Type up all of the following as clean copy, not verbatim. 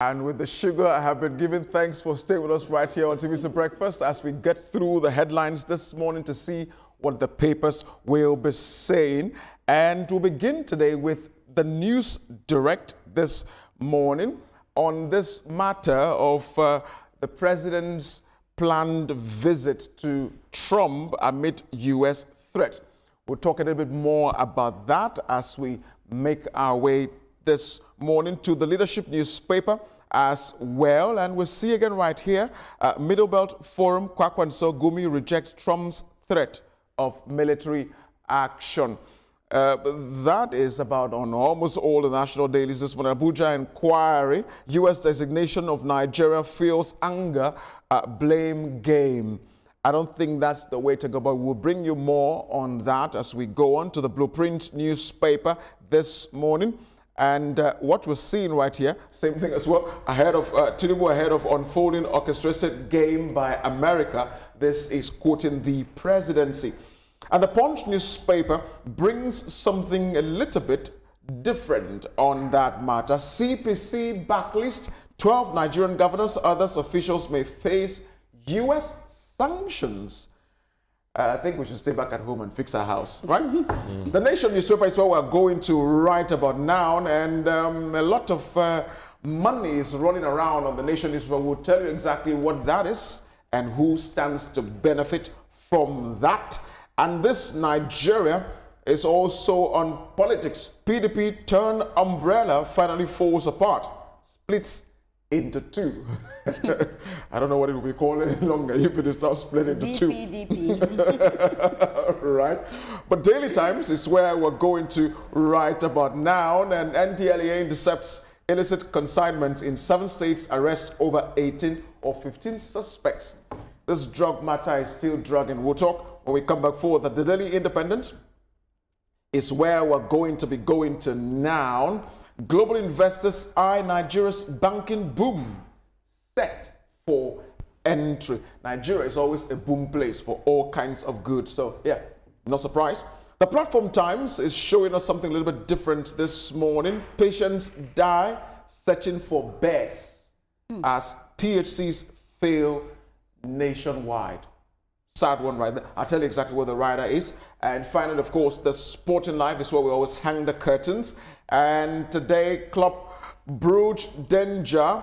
And with the sugar I have been given, thanks for staying with us right here on TVC Breakfast as we get through the headlines this morning to see what the papers will be saying. And we'll begin today with the News Direct this morning on this matter of the president's planned visit to Trump amid U.S. threat. We'll talk a little bit more about that as we make our way this morning to the Leadership Newspaper as well. And we'll see again right here, Middle Belt Forum, Kwakwanso Gumi rejects Trump's threat of military action. That is about on almost all the national dailies this morning. Abuja Inquiry, U.S. designation of Nigeria fuels anger, blame game. I don't think that's the way to go, but we'll bring you more on that as we go on to the Blueprint Newspaper this morning. And what we're seeing right here, same thing as well, ahead of Tinubu, ahead of unfolding orchestrated game by America. This is quoting the presidency. And the Punch newspaper brings something a little bit different on that matter. CPC backlist, 12 Nigerian governors, others officials may face U.S. sanctions. I think we should stay back at home and fix our house, right? The Nation newspaper is what we're going to write about now, and a lot of money is running around on the Nation newspaper. We'll tell you exactly what that is and who stands to benefit from that. And this Nigeria is also on politics. PDP turned umbrella finally falls apart, splits into two. I don't know what it will be called any longer if it is not split into two. Right? But Daily Times is where we're going to write about now. And NDLEA intercepts illicit consignments in 7 states, arrest over 18 or 15 suspects. This drug matter is still drugging. We'll talk when we come back forward. That the Daily Independent is where we're going to be going to now. Global investors eye Nigeria's banking boom set for entry. Nigeria is always a boom place for all kinds of goods. So, yeah, no surprise. The Platform Times is showing us something a little bit different this morning. Patients die searching for beds as PHCs fail nationwide. Sad one right there. I'll tell you exactly where the rider is. And finally, of course, the Sporting Life is where we always hang the curtains. And today, Club Bruges Danger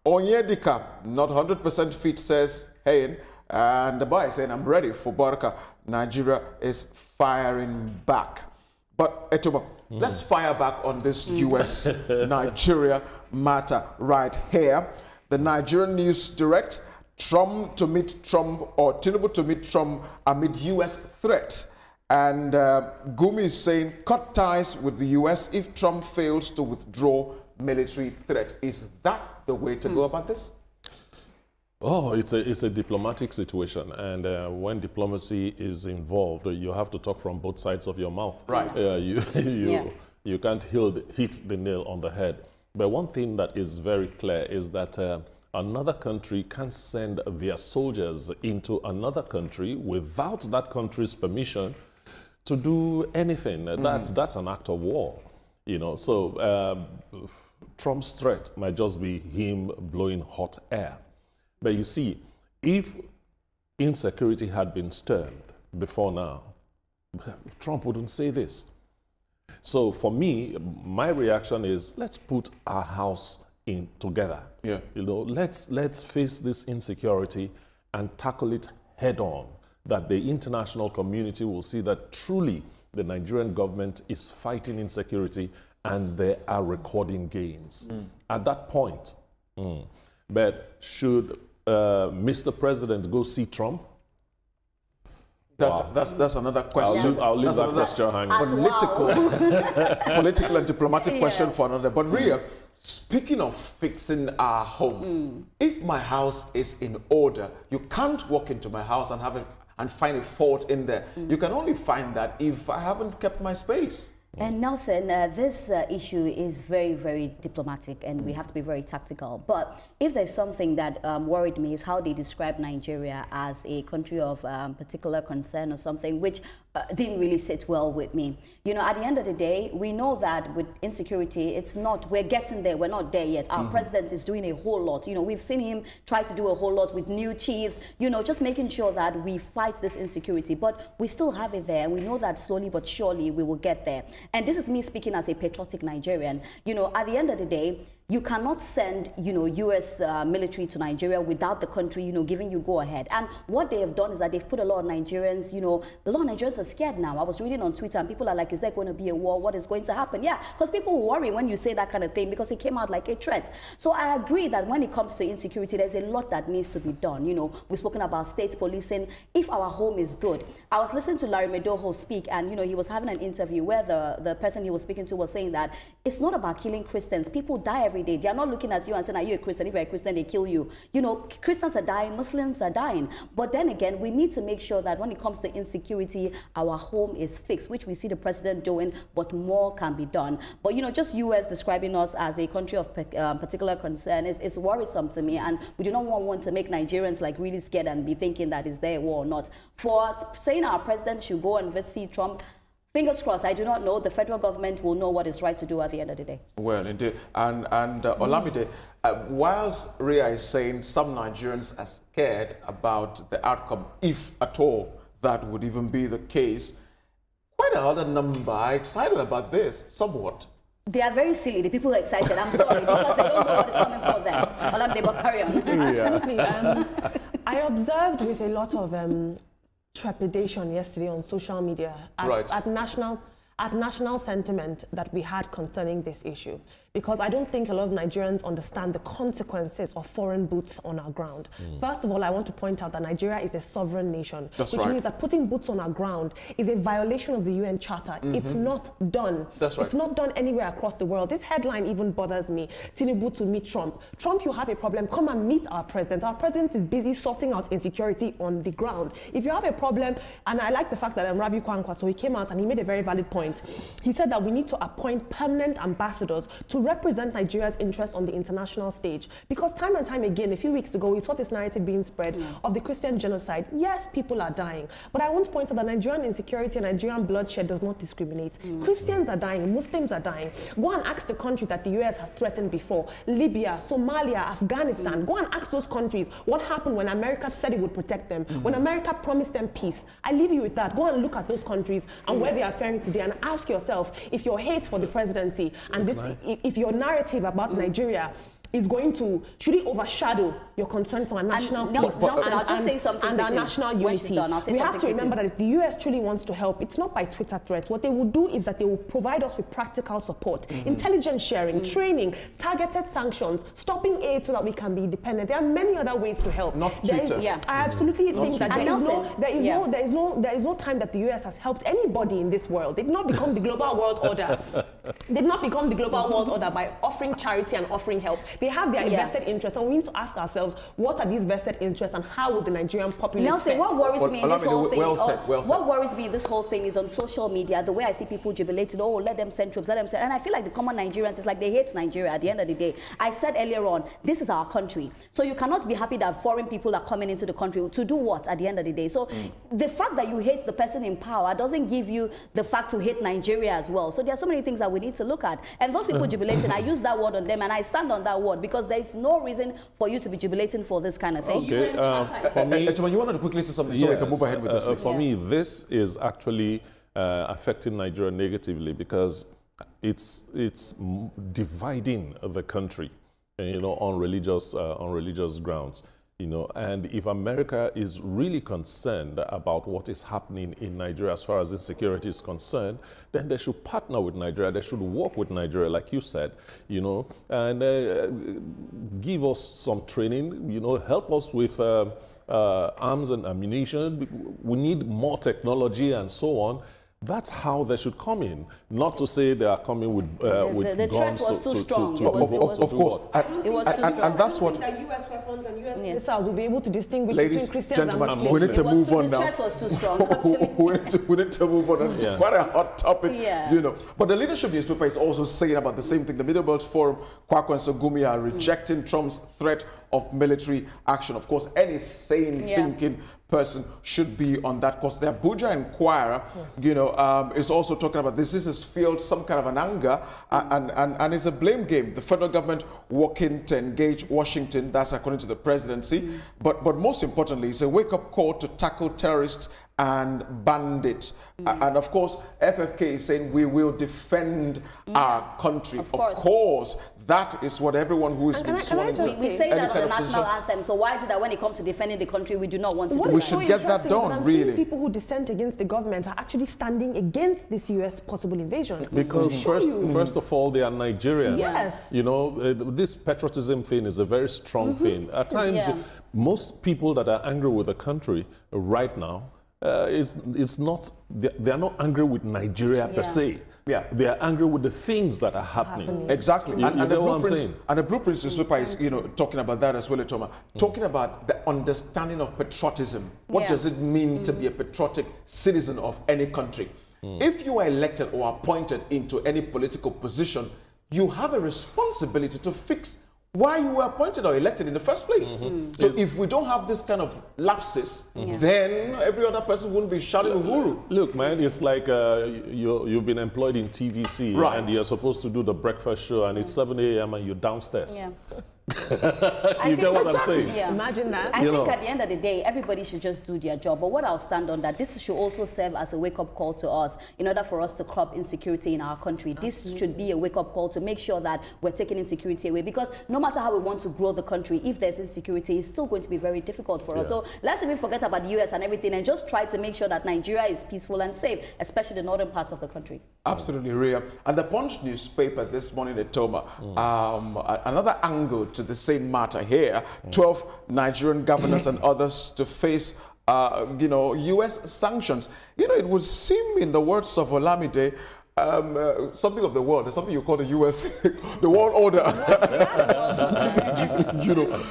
Onyedika, not 100% fit, says, hey, and the boy is saying, I'm ready for Barca. Nigeria is firing back. But, Etoba, let's fire back on this U.S.-Nigeria matter right here. The Nigerian News Direct, Trump to meet Trump, or Tinubu to meet Trump amid U.S. threat. And Gumi is saying, cut ties with the U.S. if Trump fails to withdraw military threat. Is that the way to go about this? Oh, it's a diplomatic situation. And when diplomacy is involved, you have to talk from both sides of your mouth. Right. You can't hit the nail on the head. But one thing that is very clear is that another country can send their soldiers into another country without that country's permission to do anything. That's an act of war, you know. So Trump's threat might just be him blowing hot air. But you see, if insecurity had been stirred before now, Trump wouldn't say this. So for me, my reaction is, let's put our house in together. Yeah. You know, let's face this insecurity and tackle it head on, that the international community will see that truly the Nigerian government is fighting insecurity and they are recording gains. At that point, but should Mr. President go see Trump? That's another question. I'll leave that question hanging. Political and diplomatic question for another. But Ria, speaking of fixing our home, if my house is in order, you can't walk into my house and find a fault in there. You can only find that if I haven't kept my space. And Nelson, this issue is very, very diplomatic, and we have to be very tactical. But if there's something that worried me is how they describe Nigeria as a country of particular concern or something, which didn't really sit well with me. You know, at the end of the day, we know that with insecurity, it's not, we're getting there, we're not there yet. Our president is doing a whole lot. You know, we've seen him try to do a whole lot with new chiefs, you know, just making sure that we fight this insecurity. But we still have it there, and we know that slowly but surely we will get there. And this is me speaking as a patriotic Nigerian. You know, at the end of the day, you cannot send, you know, U.S. Military to Nigeria without the country, you know, giving you go ahead. And what they have done is that they've put a lot of Nigerians, you know, a lot of Nigerians are scared now. I was reading on Twitter and people are like, is there going to be a war? What is going to happen? Yeah, because people worry when you say that kind of thing because it came out like a threat. So I agree that when it comes to insecurity, there's a lot that needs to be done. You know, we've spoken about state policing. If our home is good. I was listening to Larry Medoho speak, and, you know, he was having an interview where the person he was speaking to was saying that it's not about killing Christians. People die every day. They are not looking at you and saying, are you a Christian? If you're a Christian, they kill you. You know, Christians are dying, Muslims are dying. But then again, we need to make sure that when it comes to insecurity, our home is fixed, which we see the president doing, but more can be done. But, you know, just U.S. describing us as a country of particular concern is worrisome to me. And we do not want to make Nigerians like really scared and be thinking that is there a war or not. For saying our president should go and visit Trump, fingers crossed. I do not know. The federal government will know what is right to do at the end of the day. Well, indeed. And Olamide, whilst Ria is saying some Nigerians are scared about the outcome, if at all that would even be the case, quite a other number are excited about this, somewhat. They are very silly. The people are excited. I'm sorry, because they don't know what is coming for them. Olamide, but carry on. Absolutely. I observed with a lot of trepidation yesterday on social media at national sentiment that we had concerning this issue, because I don't think a lot of Nigerians understand the consequences of foreign boots on our ground. First of all, I want to point out that Nigeria is a sovereign nation, which means that putting boots on our ground is a violation of the UN Charter. It's not done. It's not done anywhere across the world. This headline even bothers me. Tinubu to meet Trump. Trump, you have a problem. Come and meet our president. Our president is busy sorting out insecurity on the ground. If you have a problem, and I like the fact that Rabi Kwankwa, so he came out and he made a very valid point. He said that we need to appoint permanent ambassadors to represent Nigeria's interests on the international stage. Because time and time again, a few weeks ago, we saw this narrative being spread of the Christian genocide. Yes, people are dying. But I want to point out that Nigerian insecurity and Nigerian bloodshed does not discriminate. Christians are dying. Muslims are dying. Go and ask the country that the US has threatened before. Libya, Somalia, Afghanistan. Go and ask those countries what happened when America said it would protect them. When America promised them peace. I leave you with that. Go and look at those countries and where they are faring today, and ask yourself if your hate for the presidency and if your narrative about Nigeria is going to, should it overshadow your concern for our national peace Nelson, I'll just say something and our national unity? We have to remember that if the US truly wants to help, it's not by Twitter threats. What they will do is that they will provide us with practical support, intelligence sharing, training, targeted sanctions, stopping aid so that we can be independent. There are many other ways to help. Not Twitter. I absolutely think that there is no time that the US has helped anybody in this world. They did not become the global world order. They did not become the global world order by offering charity and offering help. They have their vested interests, and we need to ask ourselves, what are these vested interests, and how will the Nigerian populace Nelson, what worries me in this whole thing, what worries me in this whole thing is on social media, the way I see people jubilating, oh, let them send troops, let them send, and I feel like the common Nigerians, it's like they hate Nigeria at the end of the day. I said earlier on, this is our country. So you cannot be happy that foreign people are coming into the country to do what at the end of the day? So the fact that you hate the person in power doesn't give you the fact to hate Nigeria as well. So there are so many things that we need to look at. And those people jubilating, I use that word on them, and I stand on that word, because there is no reason for you to be jubilating for this kind of thing. Okay, for me, you wanted to quickly say something so we can move ahead with this. For me, this is actually affecting Nigeria negatively, because it's dividing the country, you know, on religious grounds. You know, and if America is really concerned about what is happening in Nigeria as far as insecurity is concerned, then they should partner with Nigeria. They should work with Nigeria, like you said, you know, and give us some training, you know, help us with arms and ammunition. We need more technology and so on. That's how they should come in, not to say they are coming with the threat guns was too strong. Of course. It was too strong. And that's what... that U.S. weapons and U.S. missiles will be able to distinguish Ladies, between Christians and gentlemen, Muslims. we need to move on now. The threat was too strong, actually. we need to move on. It's quite a hot topic, Yeah. you know. But the leadership newspaper is also saying about the same thing. The Middle Belt Forum, Kwakwa and Sogumi are rejecting Trump's threat of military action. Of course, any sane thinking person should be on that course. The Abuja Inquirer, you know, is also talking about this. This has fueled some kind of an anger and it's a blame game. The federal government working to engage Washington, that's according to the presidency. But most importantly, it's a wake-up call to tackle terrorists and bandits. And of course, FFK is saying we will defend our country. Of course, that is what everyone who is been sworn into. We say that on the national anthem, so why is it that when it comes to defending the country, we do not want to do that? We should get that done, really. People who dissent against the government are actually standing against this U.S. possible invasion. Because first of all, they are Nigerians. Yes. You know, this patriotism thing is a very strong thing. At times, most people that are angry with the country right now, it's not, they are not angry with Nigeria per se. Yeah, they are angry with the things that are happening. Exactly. And the blueprints newspaper is, you know, talking about that as well, Etoma. Talking about the understanding of patriotism. What does it mean to be a patriotic citizen of any country? If you are elected or appointed into any political position, you have a responsibility to fix why you were appointed or elected in the first place. So if we don't have this kind of lapses, then every other person wouldn't be shouting uhuru. Look, man, it's like you've been employed in TVC and you're supposed to do the breakfast show and it's 7 a.m. and you're downstairs. You get what I'm saying? Imagine that. I think at the end of the day, everybody should just do their job. But what I'll stand on that, this should also serve as a wake-up call to us in order for us to curb insecurity in our country. This should be a wake-up call to make sure that we're taking insecurity away. Because no matter how we want to grow the country, if there's insecurity, it's still going to be very difficult for us. So let's even forget about the US and everything and just try to make sure that Nigeria is peaceful and safe, especially the northern parts of the country. Absolutely, Ria. And the Punch newspaper this morning, Etoma, another angle to the same matter here, 12 Nigerian governors and others to face, you know, U.S. sanctions. You know, it would seem, in the words of Olamide, something of the world. There's something you call the U.S. the world order. You know,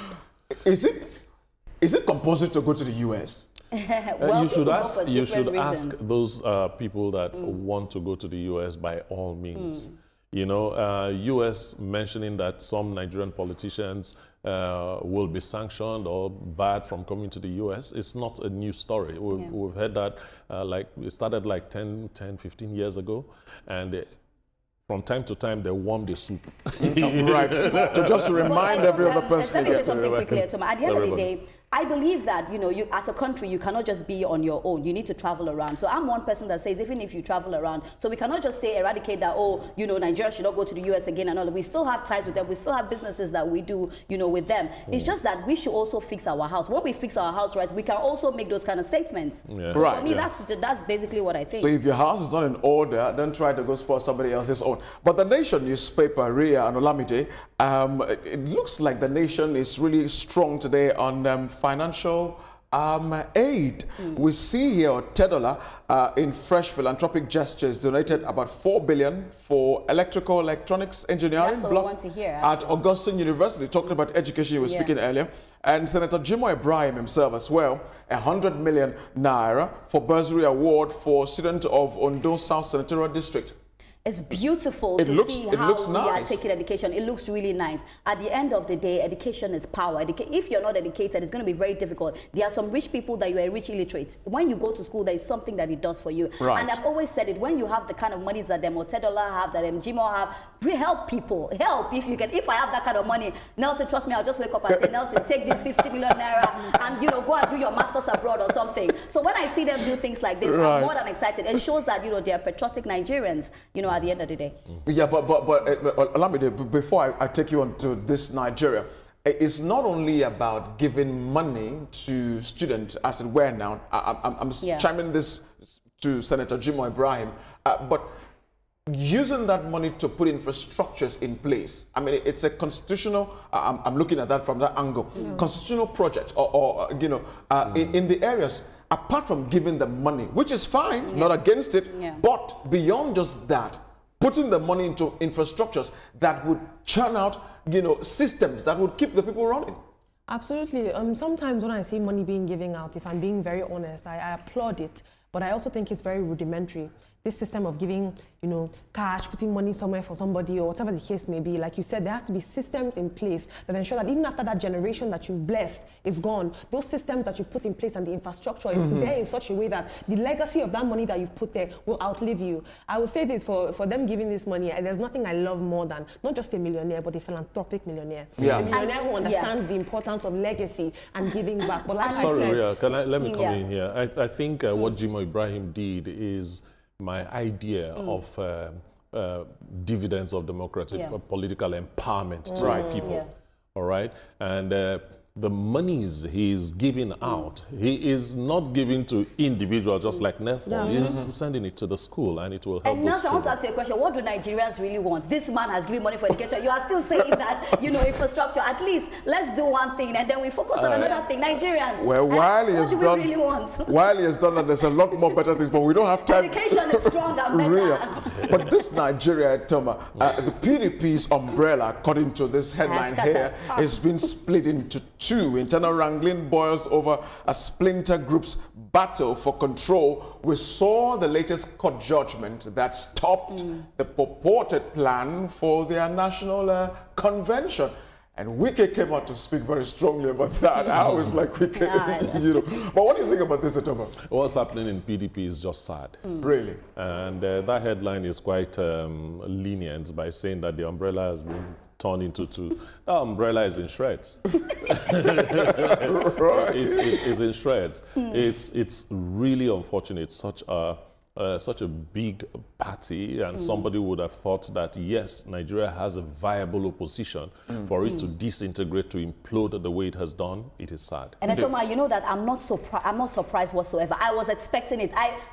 is it compulsory to go to the U.S.? Well, you should ask those people that want to go to the U.S. by all means. You know, U.S. mentioning that some Nigerian politicians will be sanctioned or barred from coming to the U.S. It's not a new story. We've heard that it started like 10, 15 years ago. And from time to time, they warm the soup. Right. So just to remind every other person. Let me say something quickly, Toma. At the end of the day, I believe that, you know, you as a country, you cannot just be on your own. You need to travel around. So I'm one person that says, even if you travel around, so we cannot just say, eradicate that, oh, you know, Nigeria should not go to the US again and all. We still have ties with them. We still have businesses that we do, you know, with them. It's just that we should also fix our house. When we fix our house right, we can also make those kind of statements. So for me, that's basically what I think. So if your house is not in order, don't try to go spoil somebody else's own. But the Nation newspaper, Ria and Olamide, it looks like the Nation is really strong today on financial aid. We see here $10 in fresh philanthropic gestures donated about $4 billion for electrical electronics engineering That's what we want to hear, at Augustine University. Talking about education, you were speaking earlier. And Senator Jimoh Ibrahim himself as well, 100 million naira for bursary award for student of Ondo South Senatorial District. It's beautiful to see how we are taking education. It looks really nice. At the end of the day, education is power. If you're not educated, it's going to be very difficult. There are some rich people that you are rich illiterate. When you go to school, there is something that it does for you. Right. And I've always said it, when you have the kind of monies that them Otedola have, that them Jimoh have, help people. Help if you can. If I have that kind of money, Nelson, trust me, I'll just wake up and say, Nelson, take this 50 million naira and, you know, go and do your master's abroad or something. So when I see them do things like this, I'm more than excited. It shows that, you know, they are patriotic Nigerians, you know, at the end of the day. Yeah, but allow me to, before I take you on to this Nigeria, it's not only about giving money to students, as it were now. I'm chiming this to Senator Jimoh Ibrahim, but using that money to put infrastructures in place. I mean, it's a constitutional, I'm looking at that from that angle, constitutional project, or you know, in the areas. apart from giving them money, which is fine, not against it, but beyond just that, putting the money into infrastructures that would churn out, systems that would keep the people running. Absolutely. Sometimes when I see money being given out, if I'm being very honest, I applaud it, but I also think it's very rudimentary. This system of giving, cash, putting money somewhere for somebody or whatever the case may be, like you said, there have to be systems in place that ensure that even after that generation that you've blessed is gone, those systems that you've put in place and the infrastructure is there in such a way that the legacy of that money that you've put there will outlive you. I will say this, for them giving this money, there's nothing I love more than not just a millionaire, but a philanthropic millionaire. A millionaire who understands the importance of legacy and giving back. But like let me come in here. I think what Jimo Ibrahim did is my idea of dividends of democratic political empowerment to the people. All right? And the monies he's giving out, he is not giving to individuals just like Netflix. He's sending it to the school, and it will help. And now I want to ask you a question. What do Nigerians really want? This man has given money for education. You are still saying that, infrastructure. At least let's do one thing, and then we focus on another thing. Nigerians, well, what do we really want? While he has done that, there's a lot more better things, but we don't have time. Education is strong and better. But this Nigeria, Toma, the PDP's umbrella, according to this headline here, has been split into two. Internal wrangling boils over a splinter group's battle for control. We saw the latest court judgment that stopped the purported plan for their national convention. And Wike came out to speak very strongly about that. I was like, Wike, But what do you think about this, Atoma? What's happening in PDP is just sad. Really? And that headline is quite lenient by saying that the umbrella has been torn into two. The umbrella is in shreds. It's in shreds. It's really unfortunate. Such a big party, and somebody would have thought that yes, Nigeria has a viable opposition. For it to disintegrate, to implode the way it has done, it is sad. And Atoma, you know that I'm not surprised whatsoever. I was expecting it.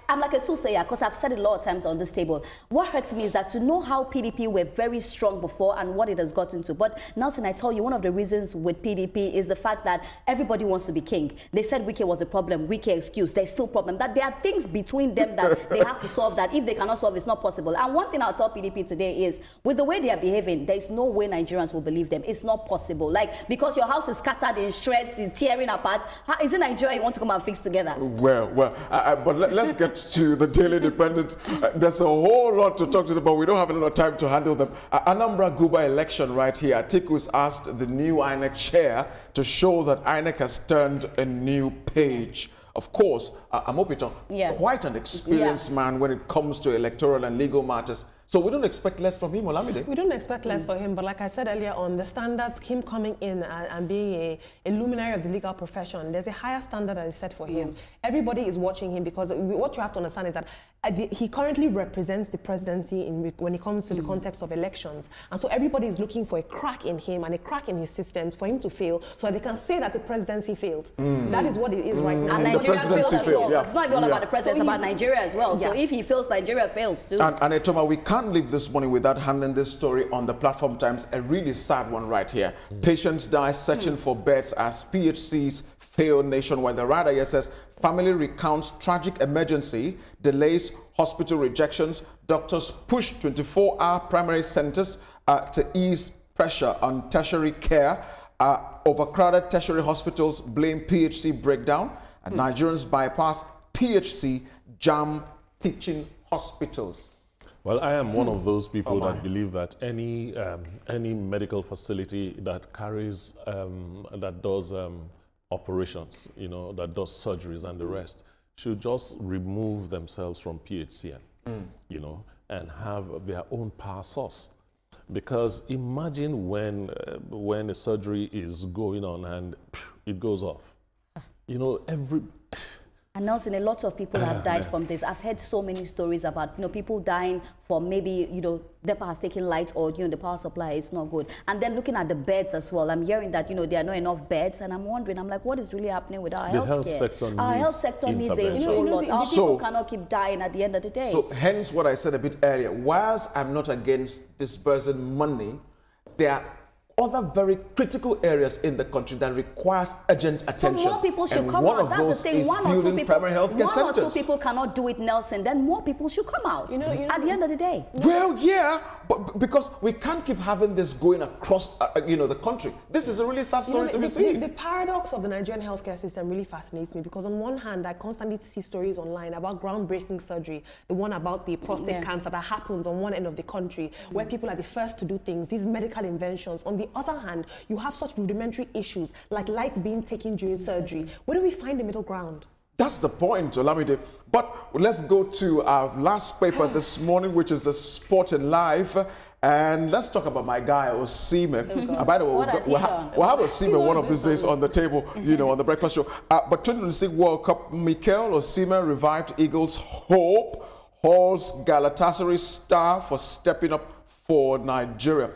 I'm like a soothsayer because I've said it a lot of times on this table. What hurts me is that to know how PDP were very strong before and what it has gotten to. But Nelson, I tell you, one of the reasons with PDP is the fact that everybody wants to be king. They said Wike was a problem, Wike excuse. There's still problem. That there are things between them that they have to solve, that if they cannot solve, it's not possible. And one thing I'll tell PDP today is, with the way they are behaving, there's no way Nigerians will believe them. It's not possible. Like, because your house is scattered in shreds, it's tearing apart, is it Nigeria you want to come and fix together? But let's get to the Daily Independent. There's a whole lot to talk to them, but we don't have enough time to handle them. Anambra Guba election right here. Atikus asked the new INEC chair to show that INEC has turned a new page. Of course, Amopito, quite an experienced man when it comes to electoral and legal matters. So we don't expect less from him, Olamide. We don't expect less for him, but like I said earlier on, the standards, him coming in and being a luminary of the legal profession, there's a higher standard that is set for him. Everybody is watching him because what you have to understand is that he currently represents the presidency when it comes to the context of elections. And so everybody is looking for a crack in him and a crack in his systems for him to fail so that they can say that the presidency failed. That is what it is right now. And Nigeria failed as well. It's not even all about the president, it's about Nigeria as well. So if he fails, Nigeria fails too. And Etoma, we can't leave this morning without handling this story on the Platform Times, a really sad one right here. Patients die searching for beds as PHCs fail nationwide. The rider here says, family recounts tragic emergency, delays hospital rejections, doctors push 24-hour primary centers to ease pressure on tertiary care. Overcrowded tertiary hospitals blame PHC breakdown, and Nigerians bypass PHC jam teaching hospitals. Well, I am one of those people that believe that any medical facility that carries, that does operations, that does surgeries and the rest, should just remove themselves from PHCN, and have their own power source. Because imagine when a surgery is going on and it goes off, And Nelson, a lot of people have died from this. I've heard so many stories about people dying from maybe the power has taken light, or the power supply is not good. And then looking at the beds as well, I'm hearing that there are not enough beds, and I'm wondering, what is really happening with our healthcare? Our health sector needs a whole lot. Our people cannot keep dying at the end of the day. So hence what I said a bit earlier. Whilst I'm not against disbursing money, there are other very critical areas in the country that requires urgent attention. So more people should come one out. Of That's those the thing. is One or two building people, primary healthcare centers. 1 or 2 people cannot do it, Nelson. Then more people should come out. At the end of the day. Well, yeah, but because we can't keep having this going across, the country. This is a really sad story to be seen. The paradox of the Nigerian healthcare system really fascinates me because on one hand, I constantly see stories online about groundbreaking surgery, the one about the prostate cancer that happens on one end of the country, where people are the first to do things, these medical inventions. On the other hand, you have such rudimentary issues like light being taken during surgery. Where do we find the middle ground? That's the point, Olamide. But let's go to our last paper this morning, which is the Sport and Life. And let's talk about my guy, Osimhen. By the way, we'll have Osimhen one of these days on the table, on the breakfast show. But 2026 World Cup, Mikel Osimhen revived Eagles' hope, hauls Galatasaray star for stepping up for Nigeria.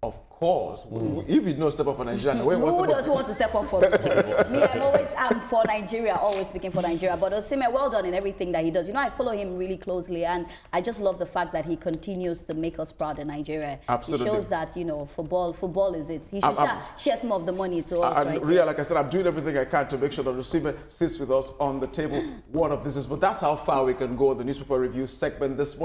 Of course, if you don't step up for Nigeria, who doesn't want to step up for me? I'm for Nigeria, always speaking for Nigeria. But Osimhen, well done in everything that he does. I follow him really closely, and I just love the fact that he continues to make us proud in Nigeria. Absolutely. He shows that, football is it. He should share some of the money to us, right? Really, like I said, I'm doing everything I can to make sure that Osimhen sits with us on the table one of these days. But that's how far we can go in the newspaper review segment this morning.